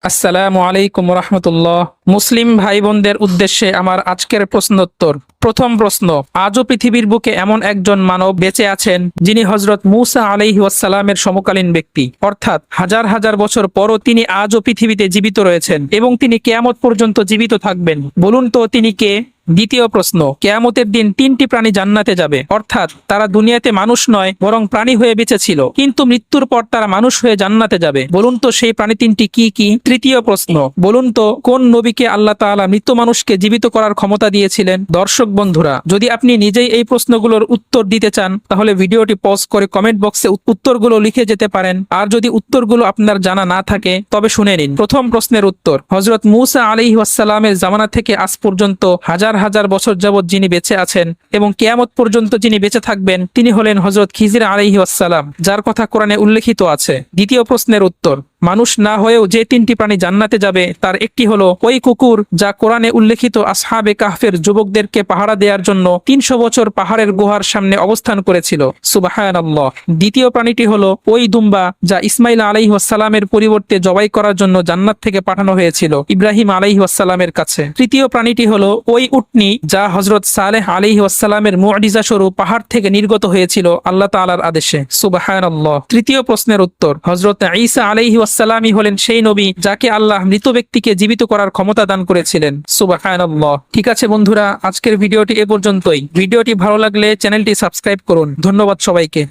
আসসালামু আলাইকুম রহমতুল্লাহ। মুসলিম ভাই বোনদের উদ্দেশ্যে আমার আজকের প্রশ্নোত্তর। প্রথম প্রশ্ন, আজও পৃথিবীর বুকে এমন একজন মানব বেঁচে আছেন যিনি হযরত মূসা আলাইহি ওয়াসসালামের সমকালীন ব্যক্তি, অর্থাৎ হাজার হাজার বছর পরও তিনি আজও পৃথিবীতে জীবিত রয়েছেন এবং তিনি কিয়ামত পর্যন্ত জীবিত থাকবেন। বলুন তো তিনি কে? দ্বিতীয় প্রশ্ন, কিয়ামতের দিন তিনটি প্রাণী জান্নাতে যাবে, অর্থাৎ তারা দুনিয়াতে মানুষ নয় বরং প্রাণী হয়ে বেঁচে ছিল, কিন্তু মৃত্যুর পর তারা মানুষ হয়ে জান্নাতে যাবে। বলুন তো সেই প্রাণী তিনটি কি কি? তৃতীয় প্রশ্ন, বলুন তো কোন নবীকে আল্লাহ তাআলা মৃত মানুষকে জীবিত করার ক্ষমতা দিয়েছিলেন? দর্শক বন্ধুরা, যদি আপনি নিজেই এই প্রশ্নগুলোর উত্তর দিতে চান তাহলে ভিডিওটি পজ করে কমেন্ট বক্সে উত্তরগুলো লিখে যেতে পারেন। আর যদি উত্তরগুলো আপনার জানা না থাকে তবে শুনে নিন। প্রথম প্রশ্নের উত্তর, হযরত মূসা আলাইহিস সালামের জামানা থেকে আজ পর্যন্ত হাজার হাজার বছর যাবৎ যিনি বেঁচে আছেন এবং কিয়ামত পর্যন্ত যিনি বেঁচে থাকবেন তিনি হলেন হযরত খিজির আলাইহিস সালাম, যার কথা কোরআনে উল্লেখিত আছে। দ্বিতীয় প্রশ্নের উত্তর, মানুষ না হয়েও যে তিনটি প্রাণী জান্নাতে যাবে তার একটি হলো ওই কুকুর যা কোরআনে উল্লেখিত আসহাবে কাহফের যুবকদেরকে পাহারা দেওয়ার জন্য ৩০০ বছর পাহাড়ের গুহার সামনে অবস্থান করেছিল। সুবহানাল্লাহ। দ্বিতীয় প্রাণীটি হলো ওই দুম্বা যা ইসমাইল আলাইহিস সালামের পরিবর্তে জবাই করার জন্য জান্নাত থেকে পাঠানো হয়েছিল ইব্রাহিম আলাইহিস সালামের কাছে। তৃতীয় প্রাণীটি হলো ওই উটনি যা হযরত সালেহ আলাইহিস সালামের মুআজিজা স্বরূপ পাহাড় থেকে নির্গত হয়েছিল আল্লাহ তাআলার আদেশে। সুবহানাল্লাহ। তৃতীয় প্রশ্নের উত্তর, হযরত ঈসা আলাইহিস সালামই হলেন সেই নবী যাকে আল্লাহ মৃত ব্যক্তিকে জীবিত করার ক্ষমতা দান করেছিলেন। সুবহানাল্লাহ। ঠিক আছে বন্ধুরা, আজকের ভিডিওটি এ পর্যন্তই। ভিডিওটি ভালো লাগলে চ্যানেলটি সাবস্ক্রাইব করুন। ধন্যবাদ সবাইকে।